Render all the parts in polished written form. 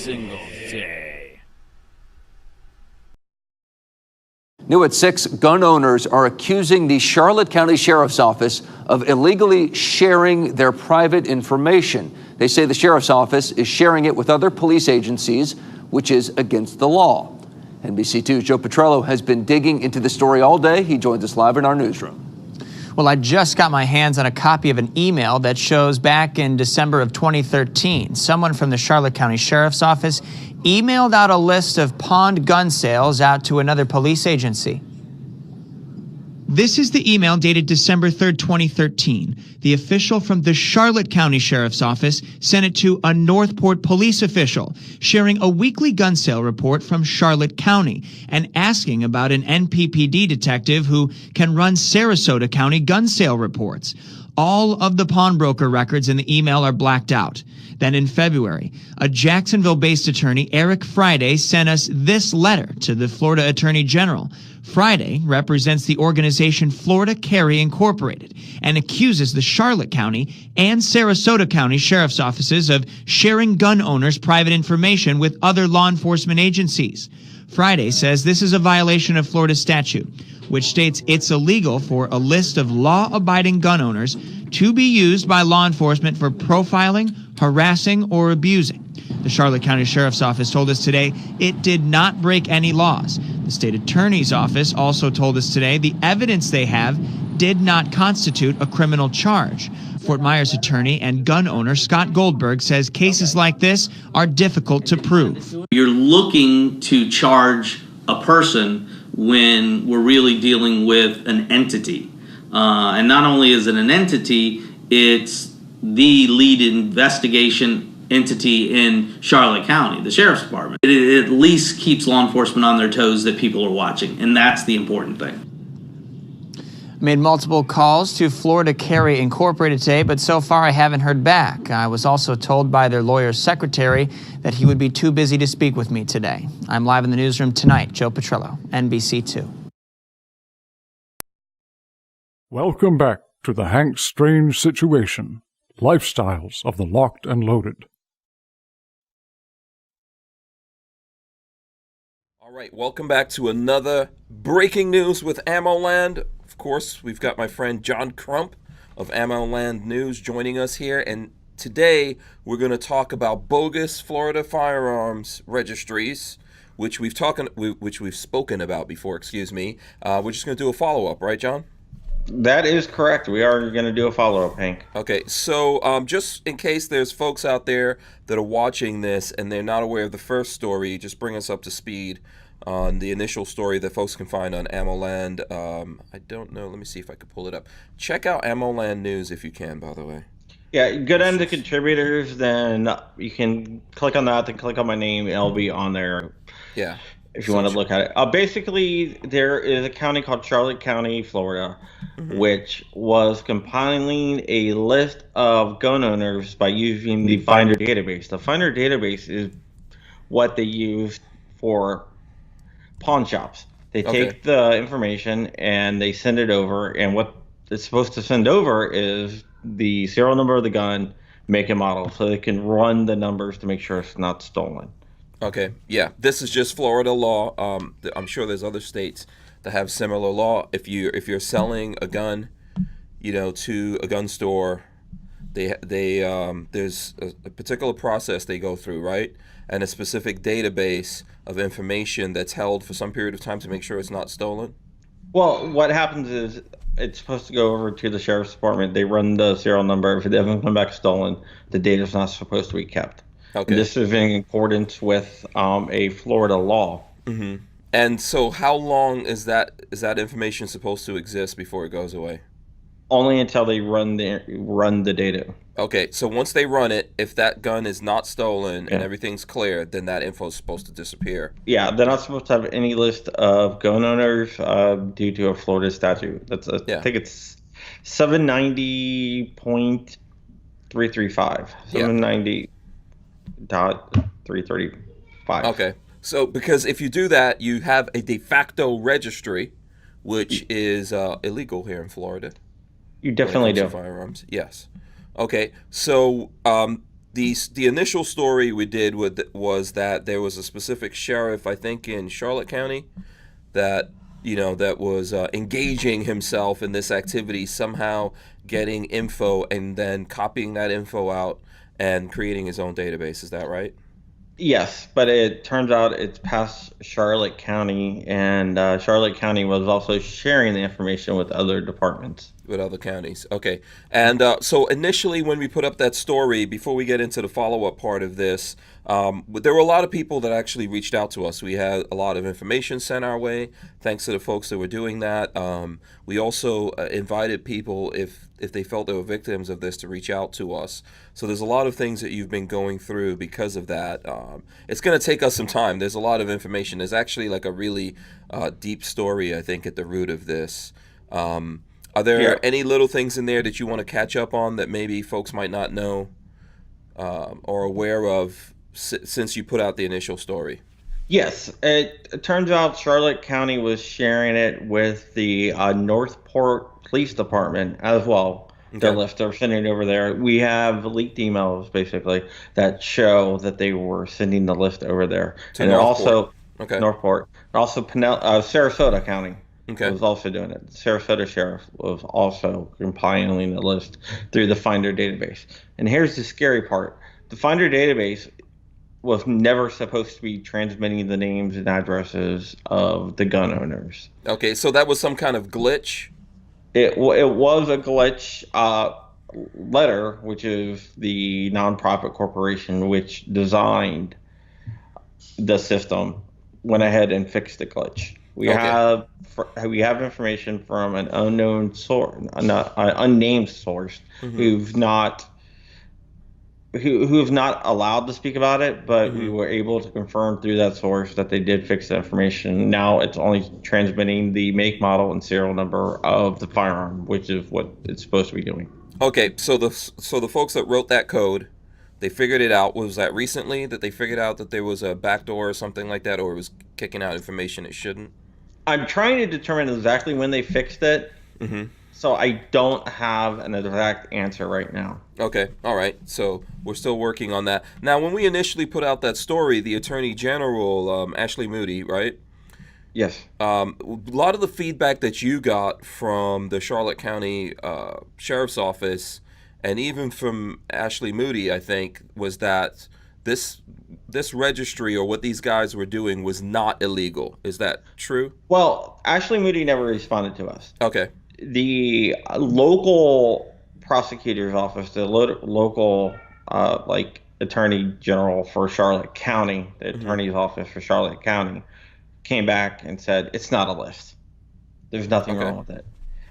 single day. New at 6, gun owners are accusing the Charlotte County Sheriff's Office of illegally sharing their private information. They say the Sheriff's Office is sharing it with other police agencies, which is against the law. NBC2's Joe Petrello has been digging into the story all day. He joins us live in our newsroom. Well, I just got my hands on a copy of an email that shows back in December of 2013, someone from the Charlotte County Sheriff's Office emailed out a list of pawned gun sales out to another police agency. This is the email dated December 3rd, 2013. The official from the Charlotte County Sheriff's Office sent it to a Northport police official, sharing a weekly gun sale report from Charlotte County and asking about an NPPD detective who can run Sarasota County gun sale reports. All of the pawnbroker records in the email are blacked out. Then in February, a Jacksonville-based attorney, Eric Friday, sent us this letter to the Florida Attorney General. Friday represents the organization Florida Carry Incorporated and accuses the Charlotte County and Sarasota County Sheriff's Offices of sharing gun owners' private information with other law enforcement agencies. Friday says this is a violation of Florida statute, which states it's illegal for a list of law-abiding gun owners to be used by law enforcement for profiling, harassing, or abusing. The Charlotte County Sheriff's Office told us today it did not break any laws. The state attorney's office also told us today the evidence they have did not constitute a criminal charge. Fort Myers attorney and gun owner Scott Goldberg says cases like this are difficult to prove. You're looking to charge a person when we're really dealing with an entity. And not only is it an entity, it's the lead investigation entity in Charlotte County, the Sheriff's Department. It at least keeps law enforcement on their toes that people are watching, and that's the important thing. Made multiple calls to Florida Carry Incorporated today, but so far I haven't heard back. I was also told by their lawyer's secretary that he would be too busy to speak with me today. I'm live in the newsroom tonight. Joe Petrello, NBC2. Welcome back to the Hank Strange Situation, Lifestyles of the Locked and Loaded. All right, welcome back to another breaking news with Ammo Land. Of course, we've got my friend John Crump of Ammo Land News joining us here, and today we're going to talk about bogus Florida firearms registries, which we've spoken about before. Excuse me. We're just going to do a follow-up, right, John? That is correct. We are going to do a follow-up, Hank. Okay, so just in case there's folks out there that are watching this and they're not aware of the first story, just bring us up to speed on the initial story that folks can find on AmmoLand. I don't know. Let me see if I can pull it up. Check out AmmoLand News if you can, by the way. Yeah, go down to contributors, then you can click on that, then click on my name, and it'll be on there. Yeah. If you want to look at it. Basically, there is a county called Charlotte County, Florida, which was compiling a list of gun owners by using the Finder database. The Finder database is what they use for pawn shops. They take the information and they send it over, and what it's supposed to send over is the serial number of the gun, make and model, so they can run the numbers to make sure it's not stolen. Okay, yeah, this is just Florida law. I'm sure there's other states that have similar law. If you're selling a gun, to a gun store, there's a particular process they go through, right? And a specific database of information that's held for some period of time to make sure it's not stolen. Well, what happens is it's supposed to go over to the Sheriff's Department. They run the serial number. If it doesn't come back stolen, the data's not supposed to be kept. Okay. This is in accordance with a Florida law. Mm-hmm. And so how long is that information supposed to exist before it goes away? Only until they run the data. Okay, so once they run it, if that gun is not stolen and everything's clear, then that info is supposed to disappear. Yeah, they're not supposed to have any list of gun owners due to a Florida statute. I think it's 790.335. 790.335. Okay, so because if you do that, you have a de facto registry, which is illegal here in Florida. You definitely do. Firearms, yes. Okay, so the initial story we did was that there was a specific sheriff, I think in Charlotte County, that that was engaging himself in this activity, somehow getting info and then copying that info out and creating his own database. Is that right? Yes, but it turns out it's past Charlotte County, and Charlotte County was also sharing the information with other departments. With other counties. Okay. And so initially when we put up that story, before we get into the follow-up part of this, there were a lot of people that actually reached out to us. We had a lot of information sent our way. Thanks to the folks that were doing that. We also invited people, if they felt they were victims of this, to reach out to us. So there's a lot of things that you've been going through because of that. It's going to take us some time. There's a lot of information. There's actually like a really deep story, I think, at the root of this. Are there any little things in there that you want to catch up on that maybe folks might not know or aware of since you put out the initial story? Yes, it turns out Charlotte County was sharing it with the Northport Police Department as well. Okay. The list they're sending over there. We have leaked emails basically that show that they were sending the list over there. To Northport. Also okay. Northport, also Sarasota County. Okay. Was also doing it. The Sarasota Sheriff was also compiling the list through the Finder database. And here's the scary part. The Finder database was never supposed to be transmitting the names and addresses of the gun owners. Okay, so that was some kind of glitch? It was a glitch. Letter, which is the nonprofit corporation which designed the system, went ahead and fixed the glitch. We have information from an unknown source, an unnamed source, who've not allowed to speak about it, but we were able to confirm through that source that they did fix the information. Now it's only transmitting the make, model, and serial number of the firearm, which is what it's supposed to be doing. Okay, so the folks that wrote that code, they figured it out. Was that recently that they figured out that there was a backdoor or something like that, or it was kicking out information it shouldn't? I'm trying to determine exactly when they fixed it, so I don't have an exact answer right now. Okay, all right. So we're still working on that. Now, when we initially put out that story, the Attorney General, Ashley Moody, right? Yes. A lot of the feedback that you got from the Charlotte County Sheriff's Office, and even from Ashley Moody, I think, was that this registry or what these guys were doing was not illegal. Is that true? Well, Ashley Moody never responded to us. Okay. The local prosecutor's office, the local attorney general for Charlotte County, the attorney's office for Charlotte County, came back and said it's not a list. There's nothing wrong with it.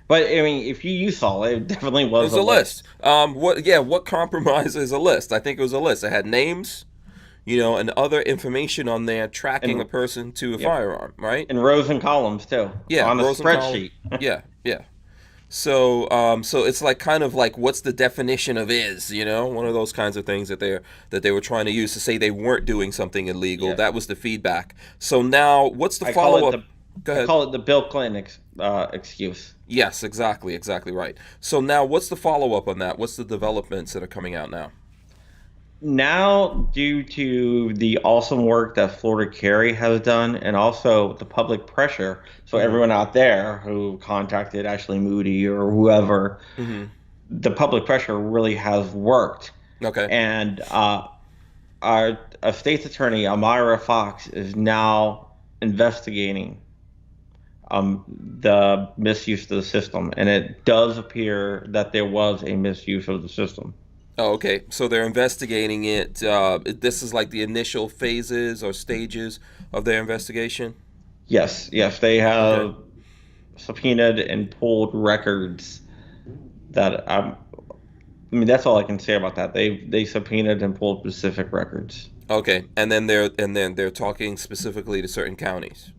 But I mean, if you saw it, it definitely was a list. What compromises a list? I think it was a list. It had names, and other information on there tracking a person to a firearm, right? And rows and columns too. Yeah, on a spreadsheet. Yeah. So it's like kind of like what's the definition of is, one of those kinds of things that they were trying to use to say they weren't doing something illegal. Yeah. That was the feedback. So now what's the follow-up? Go ahead. I call it the Bill Clinton excuse. Yes, exactly right. So now what's the follow-up on that? What's the developments that are coming out now? Now, due to the awesome work that Florida Carry has done, and also the public pressure, so everyone out there who contacted Ashley Moody or whoever, the public pressure really has worked. Okay. And our state's attorney, Amira Fox, is now investigating the misuse of the system, and it does appear that there was a misuse of the system. Oh, okay. So they're investigating it. This is like the initial phases or stages of their investigation? Yes. They have subpoenaed and pulled records that that's all I can say about that. They subpoenaed and pulled specific records. Okay. And then they're talking specifically to certain counties.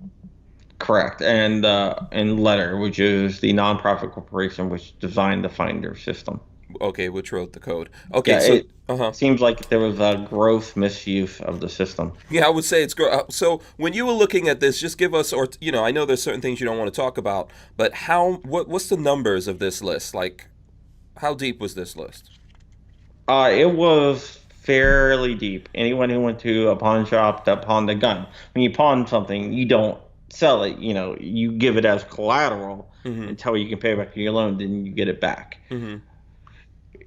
Correct. And Letter, which is the nonprofit corporation which designed the Finder system. Okay, which wrote the code. Okay, it seems like there was a gross misuse of the system. Yeah, I would say it's gross. So when you were looking at this, just give us, I know there's certain things you don't want to talk about, but what's the numbers of this list? Like, how deep was this list? It was fairly deep. Anyone who went to a pawn shop that pawned a gun, when you pawn something, you don't sell it. You give it as collateral until you can pay back your loan, then you get it back.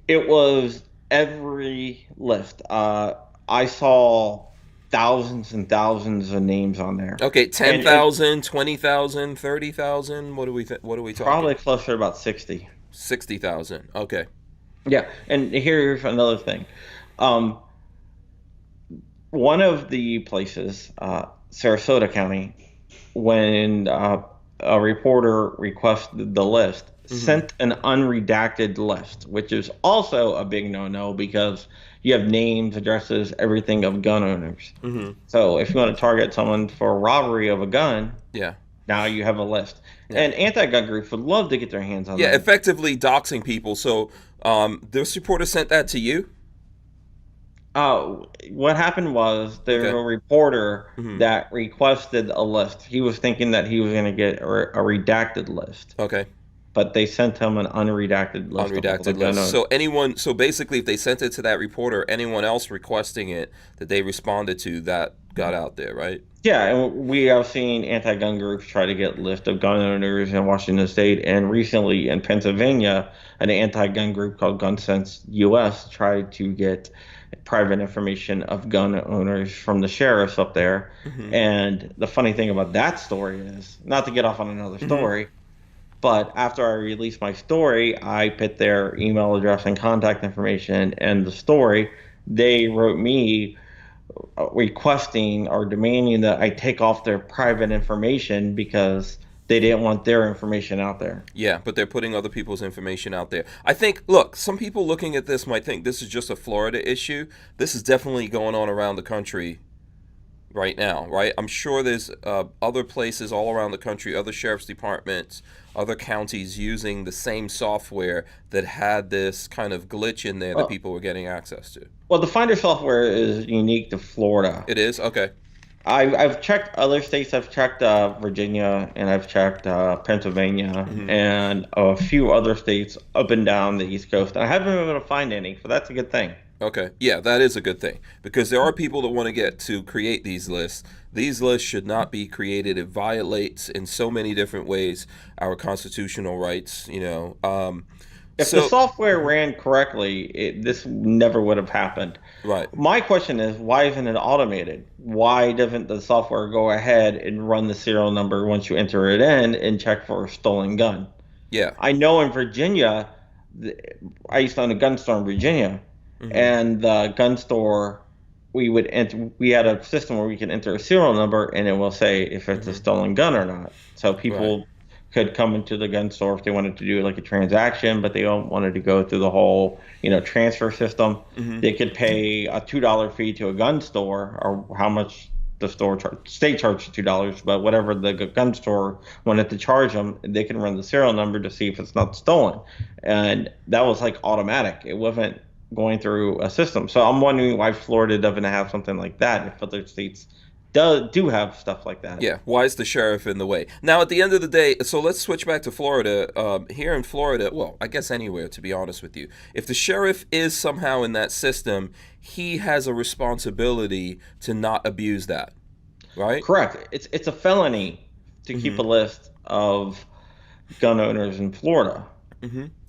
It was every list. I saw thousands and thousands of names on there. Okay, 10,000, 20,000, 30,000. What are we talking? Probably closer to about 60. 60,000. Okay. Yeah, and here's another thing. One of the places, Sarasota County, when a reporter requested the list, sent an unredacted list, which is also a big no-no because you have names, addresses, everything of gun owners. So if you want to target someone for robbery of a gun, now you have a list. And anti-gun groups would love to get their hands on that. Yeah, effectively doxing people. So this reporter sent that to you? What happened was there was a reporter that requested a list. He was thinking that he was going to get a redacted list. Okay. But they sent him an unredacted list. Unredacted list. So basically, if they sent it to that reporter, anyone else requesting it that they responded to, that got out there, right? Yeah, and we have seen anti-gun groups try to get list of gun owners in Washington State, and recently in Pennsylvania, an anti-gun group called Gun Sense US tried to get private information of gun owners from the sheriffs up there. And the funny thing about that story is, not to get off on another story, but after I released my story, I put their email address and contact information in the story. They wrote me requesting or demanding that I take off their private information because they didn't want their information out there. Yeah, but they're putting other people's information out there. I think, look, some people looking at this might think this is just a Florida issue. This is definitely going on around the country right now, right? I'm sure there's other places all around the country, other sheriff's departments, other counties using the same software that had this kind of glitch in there that people were getting access to. Well, the Finder software is unique to Florida. It is? Okay. I've checked other states. I've checked Virginia, and I've checked Pennsylvania, and a few other states up and down the East Coast. And I haven't been able to find any, so that's a good thing. Okay. Yeah, that is a good thing because there are people that want to get to create these lists. These lists should not be created. It violates in so many different ways our constitutional rights, If the software ran correctly, this never would have happened. Right. My question is, why isn't it automated? Why doesn't the software go ahead and run the serial number once you enter it in and check for a stolen gun? Yeah. I know in Virginia, I used to own a gun store in Virginia, and the gun store, we had a system where we could enter a serial number and it will say if it's a stolen gun or not. So people could come into the gun store if they wanted to do like a transaction, but they don't wanted to go through the whole, transfer system. They could pay a $2 fee to a gun store, or how much the store state charged $2, but whatever the gun store wanted to charge them, they can run the serial number to see if it's not stolen. And that was like automatic. It wasn't going through a system. So I'm wondering why Florida doesn't have something like that if other states do have stuff like that. Yeah, why is the sheriff in the way? Now, at the end of the day, so let's switch back to Florida. Here in Florida, well, I guess anywhere, to be honest with you, if the sheriff is somehow in that system, he has a responsibility to not abuse that, right? Correct. It's a felony to keep a list of gun owners in Florida.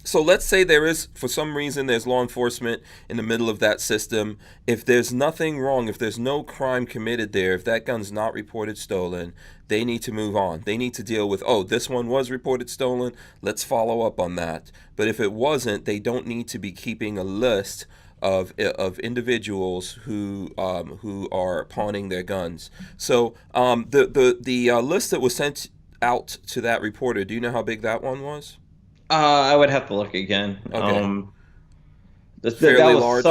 So let's say there is, for some reason, there's law enforcement in the middle of that system. If there's nothing wrong, if there's no crime committed there, if that gun's not reported stolen, they need to move on. They need to deal with, this one was reported stolen, let's follow up on that. But if it wasn't, they don't need to be keeping a list of individuals who are pawning their guns. So the list that was sent out to that reporter, do you know how big that one was? I would have to look again. Okay. Fairly large?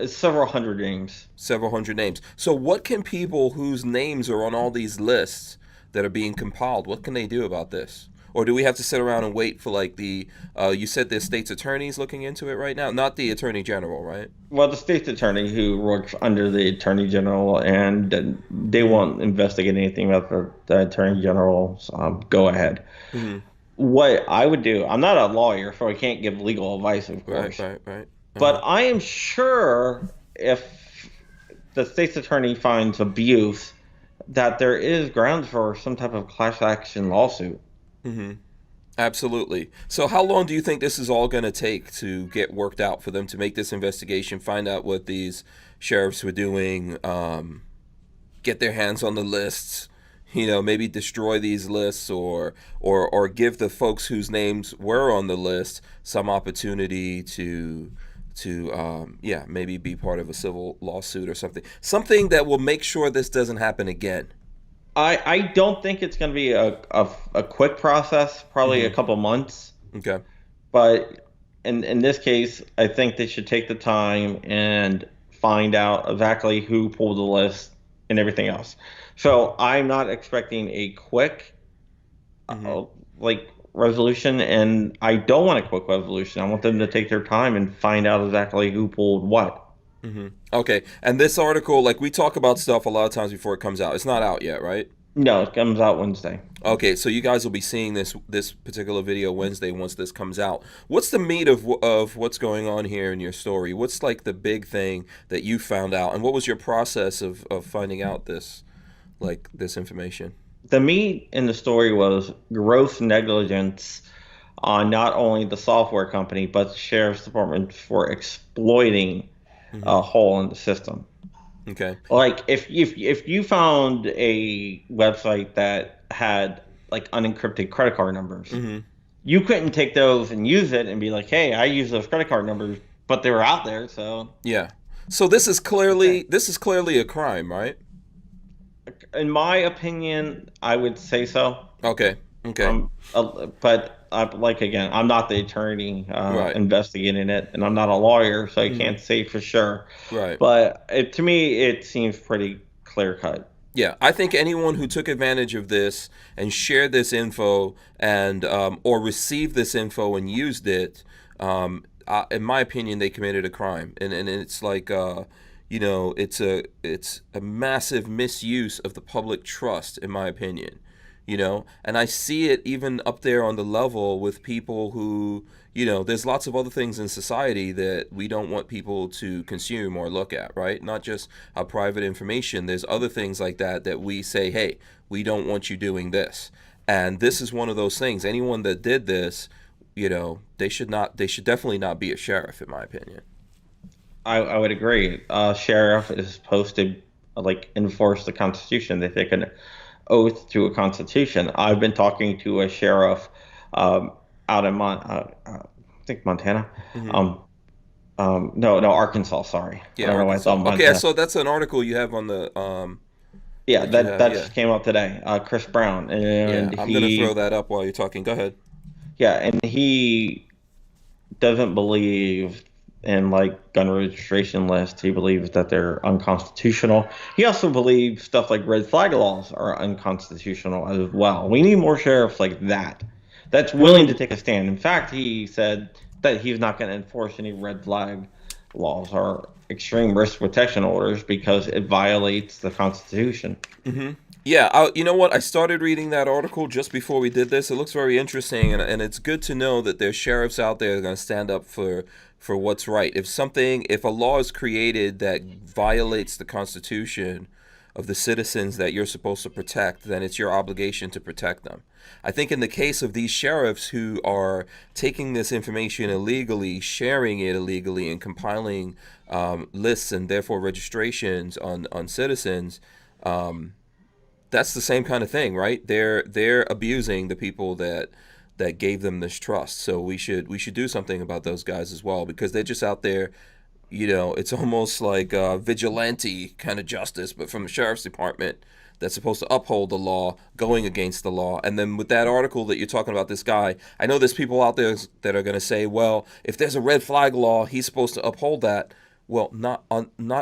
Several hundred names. Several hundred names. So what can people whose names are on all these lists that are being compiled, what can they do about this? Or do we have to sit around and wait for like you said the state's attorney's looking into it right now? Not the attorney general, right? Well, the state's attorney who works under the attorney general, and they won't investigate anything about the attorney general's go ahead. What I would do, I'm not a lawyer, so I can't give legal advice, of course. Right. But I am sure if the state's attorney finds abuse, that there is grounds for some type of class action lawsuit. Absolutely. So how long do you think this is all going to take to get worked out for them to make this investigation, find out what these sheriffs were doing, get their hands on the lists, maybe destroy these lists or give the folks whose names were on the list some opportunity to maybe be part of a civil lawsuit or something that will make sure this doesn't happen again? I don't think it's going to be a quick process, probably a couple months. Okay. But in this case, I think they should take the time and find out exactly who pulled the list and everything else. So I'm not expecting a quick resolution, and I don't want a quick resolution. I want them to take their time and find out exactly who pulled what. Okay. And this article, like, we talk about stuff a lot of times before it comes out. It's not out yet, right? No, it comes out Wednesday. Okay, so you guys will be seeing this particular video Wednesday once this comes out. What's the meat of what's going on here in your story? What's like the big thing that you found out, and what was your process of finding out this information? The meat in the story was gross negligence on not only the software company but the sheriff's department for exploiting a hole in the system. Okay. Like if you found a website that had like unencrypted credit card numbers, you couldn't take those and use it and be like, hey, I use those credit card numbers, but they were out there, so yeah. So this is clearly a crime, right? In my opinion, I would say so. Okay. But again, I'm not the attorney investigating it, and I'm not a lawyer, so I can't say for sure. Right. But to me, it seems pretty clear cut. Yeah, I think anyone who took advantage of this and shared this info and or received this info and used it, in my opinion, they committed a crime, and it's like it's a massive misuse of the public trust, in my opinion. And I see it even up there on the level with people who, there's lots of other things in society that we don't want people to consume or look at, right? Not just our private information. There's other things like that we say, hey, we don't want you doing this. And this is one of those things. Anyone that did this, they should definitely not be a sheriff, in my opinion. I would agree. Sheriff is supposed to enforce the Constitution. They take an oath to a Constitution. I've been talking to a sheriff out in I think Montana. No, Arkansas. Sorry. Yeah. I don't know why I thought Montana. Okay, so that's an article you have on the. That just came up today. Chris Brown, and I'm gonna throw that up while you're talking. Go ahead. Yeah, and he doesn't believe in gun registration lists. He believes that they're unconstitutional. He also believes stuff like red flag laws are unconstitutional as well. We need more sheriffs like that that's willing to take a stand. In fact, he said that he's not going to enforce any red flag laws or extreme risk protection orders because it violates the Constitution. Yeah, you know what? I started reading that article just before we did this. It looks very interesting, and it's good to know that there's sheriffs out there that are going to stand up for what's right. If a law is created that violates the Constitution of the citizens that you're supposed to protect, then it's your obligation to protect them. I think in the case of these sheriffs who are taking this information illegally, sharing it illegally, and compiling lists and therefore registrations on citizens, that's the same kind of thing, right? They're abusing the people that gave them this trust. So we should do something about those guys as well, because they're just out there, it's almost like vigilante kind of justice, but from the sheriff's department that's supposed to uphold the law, going against the law. And then with that article that you're talking about, this guy, I know there's people out there that are going to say, well, if there's a red flag law, he's supposed to uphold that. Well, not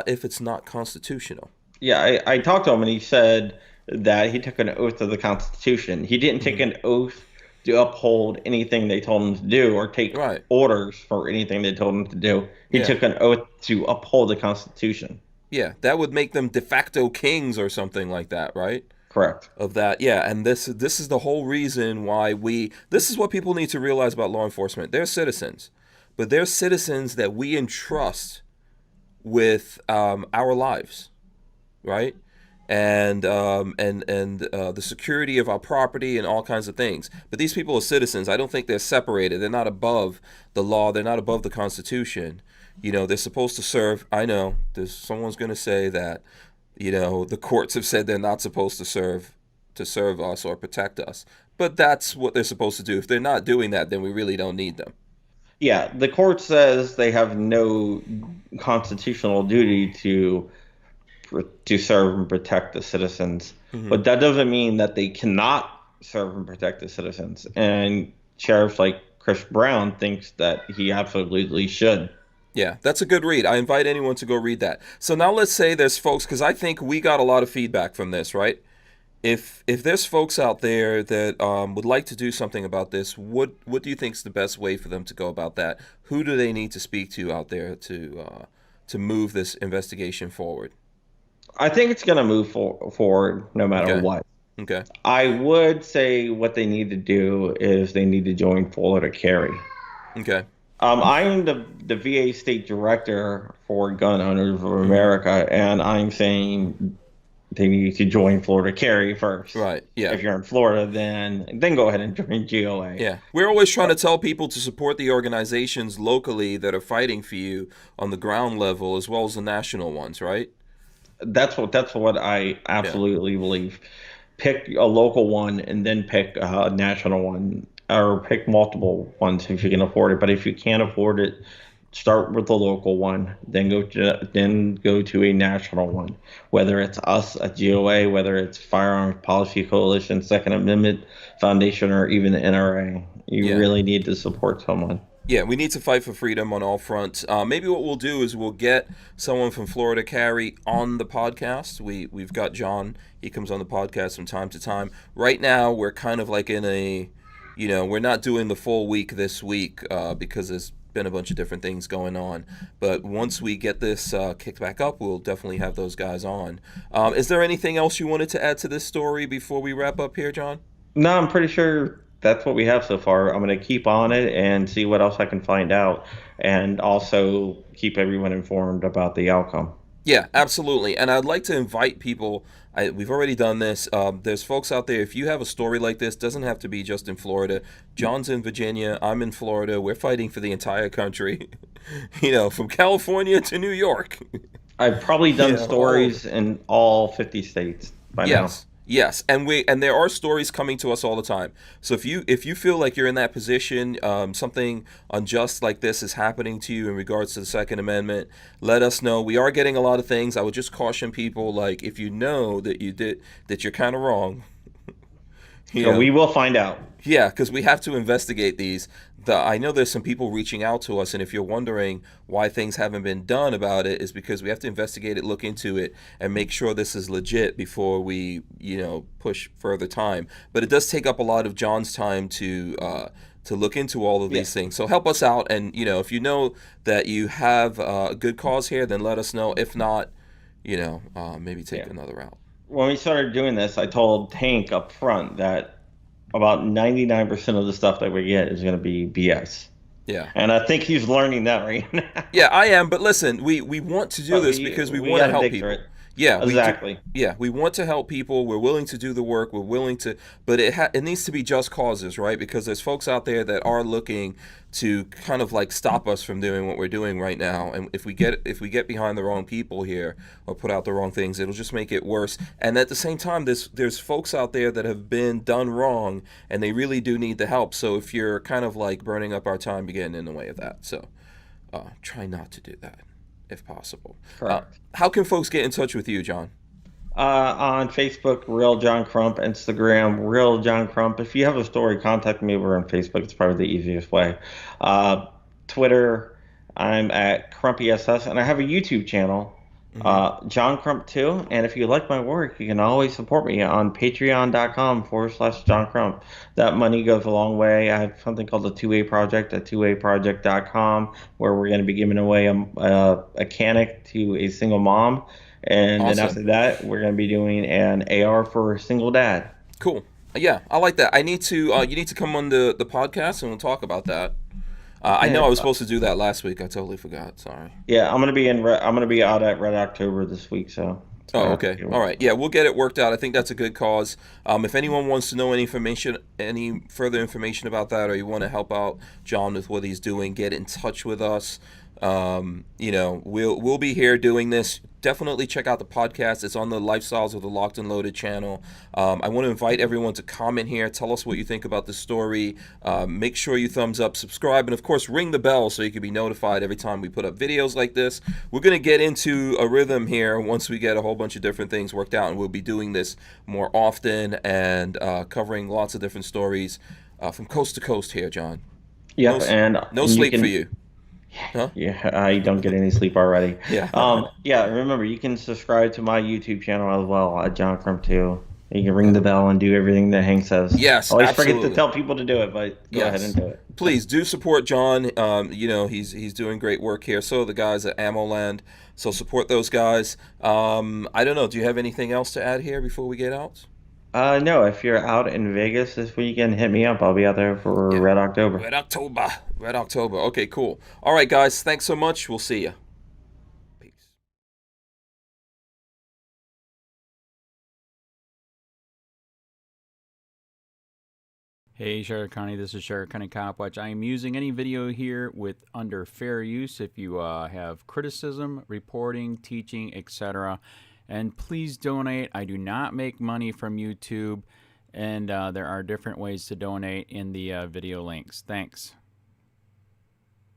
if it's not constitutional. Yeah, I talked to him, and he said that he took an oath to the Constitution. He didn't take an oath to uphold anything they told him to do or take orders for anything they told him to do. He took an oath to uphold the Constitution. Yeah, that would make them de facto kings or something like that, right? Correct. Of that, yeah, and this is the whole reason why this is what people need to realize about law enforcement. They're citizens, but they're citizens that we entrust with our lives, right? And the security of our property and all kinds of things. But these people are citizens. I don't think they're separated. They're not above the law. They're not above the Constitution. You know, they're supposed to serve. I know someone's going to say that, you know, the courts have said they're not supposed to serve us or protect us. But that's what they're supposed to do. If they're not doing that, then we really don't need them. Yeah, the court says they have no constitutional duty to serve and protect the citizens, but that doesn't mean that they cannot serve and protect the citizens. And sheriffs like Chris Brown thinks that he absolutely should. Yeah, that's a good read. I invite anyone to go read that. So now let's say there's folks, because I think we got a lot of feedback from this, right? If there's folks out there that would like to do something about this, what do you think is the best way for them to go about that? Who do they need to speak to out there to move this investigation forward? I think it's going to move forward no matter what. Okay. I would say what they need to do is they need to join Florida Carry. Okay. I'm the VA state director for Gun Owners of America, and I'm saying they need to join Florida Carry first. Right. Yeah. If you're in Florida, then go ahead and join GOA. Yeah. We're always trying to tell people to support the organizations locally that are fighting for you on the ground level as well as the national ones, right? That's what I absolutely believe. Pick a local one and then pick a national one, or pick multiple ones if you can afford it. But if you can't afford it, start with the local one, then go to a national one. Whether it's us at GOA, whether it's Firearms Policy Coalition, Second Amendment Foundation, or even the NRA, you really need to support someone. Yeah, we need to fight for freedom on all fronts. Maybe what we'll do is we'll get someone from Florida Carry on the podcast. We've got John. He comes on the podcast from time to time. Right now, we're kind of like in a, we're not doing the full week this week because there's been a bunch of different things going on. But once we get this kicked back up, we'll definitely have those guys on. Is there anything else you wanted to add to this story before we wrap up here, John? No, I'm pretty sure that's what we have so far. I'm going to keep on it and see what else I can find out, and also keep everyone informed about the outcome. Yeah, absolutely. And I'd like to invite people. We've already done this. There's folks out there. If you have a story like this, doesn't have to be just in Florida. John's in Virginia. I'm in Florida. We're fighting for the entire country, from California to New York. I've probably done stories in all 50 states by now. Yes, and there are stories coming to us all the time. So if you feel like you're in that position, something unjust like this is happening to you in regards to the Second Amendment, let us know. We are getting a lot of things. I would just caution people, like, if you know that you're kind of wrong. We will find out. Yeah, because we have to investigate these. I know there's some people reaching out to us, and if you're wondering why things haven't been done about it, is because we have to investigate it, look into it, and make sure this is legit before we, push further time. But it does take up a lot of John's time to look into all of these things. So help us out, and if you know that you have a good cause here, then let us know. If not, maybe take another route. When we started doing this, I told Hank up front that about 99% of the stuff that we get is going to be BS. Yeah. And I think he's learning that right now. Yeah, I am. But listen, we want to do this because we want to help people. Yeah, exactly. We want to help people. We're willing to do the work. We're willing to, but it needs to be just causes, right? Because there's folks out there that are looking to kind of like stop us from doing what we're doing right now. And if we get behind the wrong people here or put out the wrong things, it'll just make it worse. And at the same time, there's folks out there that have been done wrong, and they really do need the help. So if you're kind of like burning up our time, you're getting in the way of that. So try not to do that, if possible. Correct. How can folks get in touch with you, John? On Facebook, Real John Crump. Instagram, Real John Crump. If you have a story, contact me over on Facebook. It's probably the easiest way. Twitter, I'm at CrumpySS, and I have a YouTube channel, John Crump 2. And if you like my work, you can always support me on patreon.com/John Crump. That money goes a long way. I have something called the 2A Project at 2aproject.com, where we're going to be giving away a KENNETH to a single mom. And awesome. Then after that, we're going to be doing an AR for a single dad. Cool. Yeah, I like that. You need to come on the podcast, and we'll talk about that. I know I was supposed to do that last week. I totally forgot. Sorry. Yeah, I'm gonna be out at Red October this week, so. Oh, okay. All right. Yeah, we'll get it worked out. I think that's a good cause. If anyone wants to know any further information about that, or you want to help out John with what he's doing, get in touch with us. We'll be here doing this. Definitely check out the podcast. It's on the Lifestyles of the Locked and Loaded channel. I want to invite everyone to comment here. Tell us what you think about the story. Make sure you thumbs up, subscribe, and of course ring the bell so you can be notified every time we put up videos like this. We're going to get into a rhythm here once we get a whole bunch of different things worked out, and we'll be doing this more often and covering lots of different stories from coast to coast here, John. Yep, no sleep for you. Huh? Yeah, I don't get any sleep already. Yeah. Remember, you can subscribe to my YouTube channel as well at John Crump too. You can ring the bell and do everything that Hank says. Yes, I always absolutely. forget to tell people to do it, but go ahead and do it. Please do support John. He's doing great work here. So the guys at AmmoLand. So support those guys. I don't know. Do you have anything else to add here before we get out? No, if you're out in Vegas this weekend, hit me up. I'll be out there for Red October. Red October. Okay, cool. All right, guys. Thanks so much. We'll see you. Peace. Hey, Charlotte County. This is Charlotte County COPWATCH. I am using any video here under fair use. If you have criticism, reporting, teaching, etc., and please donate. I do not make money from YouTube, and there are different ways to donate in the video links. Thanks.